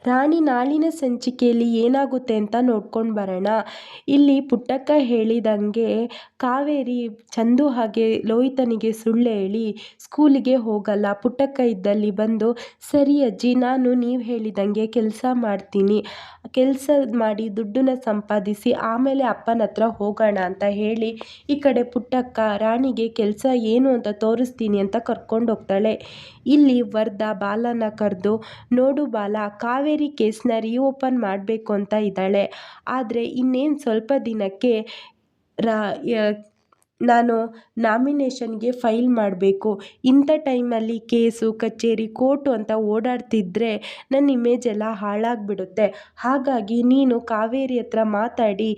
ರಾಣಿ ನಾಳಿನ ಸಂಚಿಕೆಯಲ್ಲಿ ಏನಾಗುತ್ತೆ ಅಂತ ನೋಡ್ಕೊಂಡು ಬರೋಣ. ಇಲ್ಲಿ ಪುಟ್ಟಕ್ಕ ಹೇಳಿದಂಗೆ ಕಾವೇರಿ ಚಂದು ಹಾಗೆ ಲೋಹಿತನಿಗೆ ಸುಳ್ಳು ಹೇಳಿ ಸ್ಕೂಲಿಗೆ ಹೋಗಲ್ಲ. ಪುಟ್ಟಕ್ಕ ಇದ್ದಲ್ಲಿ ಬಂದು, ಸರಿ ಅಜ್ಜಿ, ನಾನು ನೀವು ಹೇಳಿದಂಗೆ ಕೆಲಸ ಮಾಡ್ತೀನಿ, ಕೆಲಸ ಮಾಡಿ ದುಡ್ಡನ್ನ ಸಂಪಾದಿಸಿ ಆಮೇಲೆ ಅಪ್ಪನ ಹತ್ರ ಹೋಗೋಣ ಅಂತ ಹೇಳಿ ಈ ಕಡೆ ಪುಟ್ಟಕ್ಕ ರಾಣಿಗೆ ಕೆಲಸ ಏನು ಅಂತ ತೋರಿಸ್ತೀನಿ ಅಂತ ಕರ್ಕೊಂಡು ಹೋಗ್ತಾಳೆ. ಇಲ್ಲಿ ವರ್ಧಾ ಬಾಲನ ಕರೆದು, ನೋಡು ಬಾಲ, ಕಾವೇರಿ ಕೇಸ್ನ ರೀಓಪನ್ ಮಾಡಬೇಕು ಅಂತ ಇದ್ದಾಳೆ. ಆದರೆ ಇನ್ನೇನು ಸ್ವಲ್ಪ ದಿನಕ್ಕೆ ನಾನು ನಾಮಿನೇಷನ್ಗೆ ಫೈಲ್ ಮಾಡಬೇಕು. ಇಂಥ ಟೈಮಲ್ಲಿ ಕೇಸು, ಕಚೇರಿ, ಕೋರ್ಟು ಅಂತ ಓಡಾಡ್ತಿದ್ರೆ ನನ್ನ ಇಮೇಜ್ ಎಲ್ಲ ಹಾಳಾಗ್ಬಿಡುತ್ತೆ. ಹಾಗಾಗಿ ನೀನು ಕಾವೇರಿ ಹತ್ರ ಮಾತಾಡಿ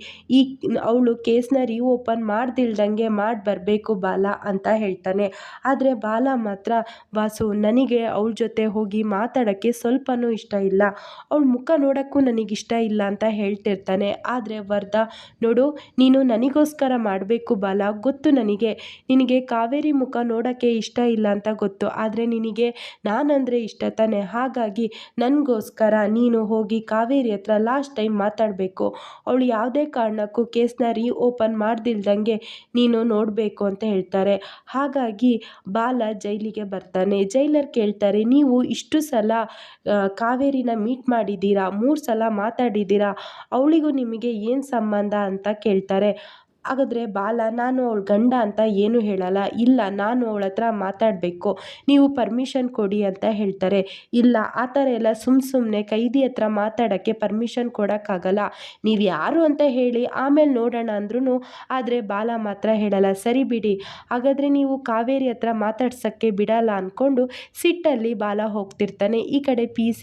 ಅವಳು ಕೇಸ್ನ ರೀಓಪನ್ ಮಾಡ್ದಿಲ್ದಂಗೆ ಮಾಡಿ ಬರಬೇಕು ಬಾಲ ಅಂತ ಹೇಳ್ತಾನೆ. ಆದರೆ ಬಾಲ ಮಾತ್ರ, ವಾಸು, ನನಗೆ ಅವಳ ಜೊತೆ ಹೋಗಿ ಮಾತಾಡೋಕ್ಕೆ ಸ್ವಲ್ಪನೂ ಇಷ್ಟ ಇಲ್ಲ, ಅವಳ ಮುಖ ನೋಡೋಕ್ಕೂ ನನಗಿಷ್ಟ ಇಲ್ಲ ಅಂತ ಹೇಳ್ತಿರ್ತಾನೆ. ಆದರೆ ವರ್ಧಾ, ನೋಡು, ನೀನು ನನಗೋಸ್ಕರ ಮಾಡಬೇಕು ಬಾಲ, ಗೊತ್ತು ನನಗೆ, ನಿನಗೆ ಕಾವೇರಿ ಮುಖ ನೋಡೋಕ್ಕೆ ಇಷ್ಟ ಇಲ್ಲ ಅಂತ ಗೊತ್ತು, ಆದರೆ ನಿನಗೆ ನಾನಂದರೆ ಇಷ್ಟ ತಾನೆ. ಹಾಗಾಗಿ ನನಗೋಸ್ಕರ ನೀನು ಹೋಗಿ ಕಾವೇರಿ ಹತ್ರ ಲಾಸ್ಟ್ ಟೈಮ್ ಮಾತಾಡಬೇಕು, ಅವಳು ಯಾವುದೇ ಕಾರಣಕ್ಕೂ ಕೇಸ್ನ ರೀಓಪನ್ ಮಾಡ್ದಿಲ್ದಂಗೆ ನೀನು ನೋಡಬೇಕು ಅಂತ ಹೇಳ್ತಾರೆ. ಹಾಗಾಗಿ ಬಾಲ ಜೈಲಿಗೆ ಬರ್ತಾನೆ. ಜೈಲರ್ ಕೇಳ್ತಾರೆ, ನೀವು ಇಷ್ಟು ಸಲ ಕಾವೇರಿನ ಮೀಟ್ ಮಾಡಿದ್ದೀರಾ, 3 ಸಲ ಮಾತಾಡಿದ್ದೀರಾ, ಅವಳಿಗೂ ನಿಮಗೆ ಏನು ಸಂಬಂಧ ಅಂತ ಕೇಳ್ತಾರೆ. ಹಾಗಾದರೆ ಬಾಲ, ನಾನು ಅವಳ ಗಂಡ ಅಂತ ಏನು ಹೇಳಲ್ಲ, ಇಲ್ಲ, ನಾನು ಅವಳ ಹತ್ರ ಮಾತಾಡಬೇಕು, ನೀವು ಪರ್ಮಿಷನ್ ಕೊಡಿ ಅಂತ ಹೇಳ್ತಾರೆ. ಇಲ್ಲ, ಆ ಥರ ಎಲ್ಲ ಸುಮ್ಮನೆ ಕೈದಿ ಹತ್ರ ಮಾತಾಡೋಕ್ಕೆ ಪರ್ಮಿಷನ್ ಕೊಡೋಕ್ಕಾಗಲ್ಲ, ನೀವು ಯಾರು ಅಂತ ಹೇಳಿ ಆಮೇಲೆ ನೋಡೋಣ ಅಂದ್ರೂ. ಆದರೆ ಬಾಲ ಮಾತ್ರ ಹೇಳಲ್ಲ. ಸರಿ ಬಿಡಿ, ಹಾಗಾದರೆ ನೀವು ಕಾವೇರಿ ಹತ್ರ ಮಾತಾಡ್ಸೋಕ್ಕೆ ಬಿಡಲ್ಲ ಅಂದ್ಕೊಂಡು ಸಿಟ್ಟಲ್ಲಿ ಬಾಲ ಹೋಗ್ತಿರ್ತಾನೆ. ಈ ಕಡೆ PC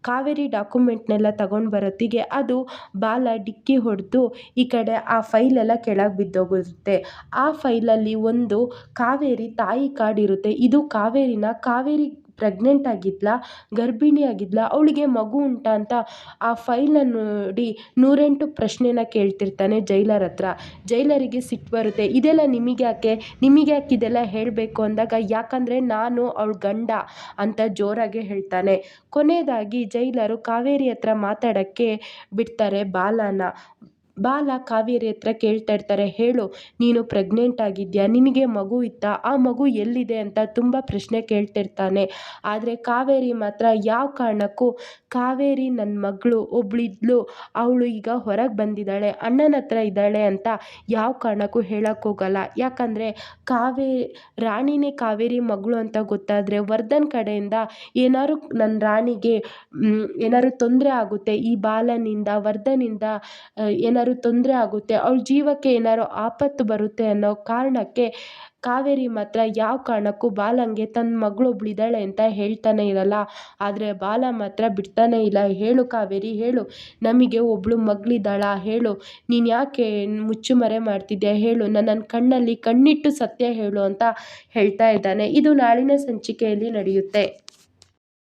ಕಾವೇರಿ ಡಾಕ್ಯುಮೆಂಟ್ನೆಲ್ಲ ತಗೊಂಡು ಬರೋತ್ತಿಗೆ ಅದು ಬಾಲ ಡಿಕ್ಕಿ ಹೊಡೆದು ಈ ಕಡೆ ಆ ಫೈಲೆಲ್ಲ ಕೆಳಗೆ ಬಿದ್ದೋಗುತ್ತೆ. ಆ ಫೈಲಲ್ಲಿ ಒಂದು ಕಾವೇರಿ ತಾಯಿ ಕಾರ್ಡ್ ಇರುತ್ತೆ. ಇದು ಕಾವೇರಿ ಪ್ರೆಗ್ನೆಂಟ್ ಆಗಿದ್ಲಾ, ಗರ್ಭಿಣಿ ಆಗಿದ್ಲಾ, ಅವಳಿಗೆ ಮಗು ಉಂಟಾ ಅಂತ ಆ ಫೈಲನ್ನು ನೋಡಿ 108 ಪ್ರಶ್ನೆನ ಕೇಳ್ತಿರ್ತಾನೆ ಜೈಲರ್ ಹತ್ರ. ಜೈಲರಿಗೆ ಸಿಟ್ಟು ಬರುತ್ತೆ. ಇದೆಲ್ಲ ನಿಮಗೆ ಯಾಕೆ ಇದೆಲ್ಲ ಹೇಳಬೇಕು ಅಂದಾಗ, ಯಾಕಂದರೆ ನಾನು ಅವಳ ಗಂಡ ಅಂತ ಜೋರಾಗಿ ಹೇಳ್ತಾನೆ. ಕೊನೆಯದಾಗಿ ಜೈಲರು ಕಾವೇರಿ ಹತ್ರ ಮಾತಾಡೋಕ್ಕೆ ಬಿಡ್ತಾರೆ ಬಾಲನ. ಬಾಲ ಕಾವೇರಿ ಹತ್ರ ಕೇಳ್ತಾ ಇರ್ತಾರೆ, ಹೇಳು, ನೀನು ಪ್ರೆಗ್ನೆಂಟ್ ಆಗಿದ್ಯಾ, ನಿನಗೆ ಮಗು ಇತ್ತಾ, ಆ ಮಗು ಎಲ್ಲಿದೆ ಅಂತ ತುಂಬ ಪ್ರಶ್ನೆ ಕೇಳ್ತಿರ್ತಾನೆ. ಆದರೆ ಕಾವೇರಿ ಮಾತ್ರ ಯಾವ ಕಾರಣಕ್ಕೂ, ಕಾವೇರಿ ನನ್ನ ಮಗಳು ಒಬ್ಳಿದ್ಲು, ಅವಳು ಈಗ ಹೊರಗೆ ಬಂದಿದ್ದಾಳೆ, ಅಣ್ಣನ ಹತ್ರ ಇದ್ದಾಳೆ ಅಂತ ಯಾವ ಕಾರಣಕ್ಕೂ ಹೇಳೋಕ್ಕೋಗಲ್ಲ. ಯಾಕಂದರೆ ರಾಣಿನೇ ಕಾವೇರಿ ಮಗಳು ಅಂತ ಗೊತ್ತಾದರೆ ವರ್ಧನ್ ಕಡೆಯಿಂದ ಏನಾದ್ರು ನನ್ನ ರಾಣಿಗೆ ಏನಾದ್ರು ತೊಂದರೆ ಆಗುತ್ತೆ, ಈ ಬಾಲನಿಂದ, ವರ್ಧನಿಂದ ಏನಾದ್ರು ತೊಂದರೆ ಆಗುತ್ತೆ, ಅವಳ ಜೀವಕ್ಕೆ ಏನಾದ್ರು ಆಪತ್ತು ಬರುತ್ತೆ ಅನ್ನೋ ಕಾರಣಕ್ಕೆ ಕಾವೇರಿ ಮಾತ್ರ ಯಾವ ಕಾರಣಕ್ಕೂ ಬಾಲಂಗೆ ತನ್ನ ಮಗಳೊಬ್ಳಿದ್ದಾಳೆ ಅಂತ ಹೇಳ್ತಾನೆ ಇರಲ್ಲ. ಆದರೆ ಬಾಲ ಮಾತ್ರ ಬಿಡ್ತಾನೆ ಇಲ್ಲ. ಹೇಳು ಕಾವೇರಿ, ಹೇಳು, ನಮಗೆ ಒಬ್ಳು ಮಗಳಿದ್ದಾಳ, ಹೇಳು, ನೀನು ಯಾಕೆ ಮುಚ್ಚುಮರೆ ಮಾಡ್ತಿದ್ಯಾ, ಹೇಳು, ನನ್ನ ಕಣ್ಣಲ್ಲಿ ಕಣ್ಣಿಟ್ಟು ಸತ್ಯ ಹೇಳು ಅಂತ ಹೇಳ್ತಾ ಇದ್ದಾನೆ. ಇದು ನಾಳಿನ ಸಂಚಿಕೆಯಲ್ಲಿ ನಡೆಯುತ್ತೆ.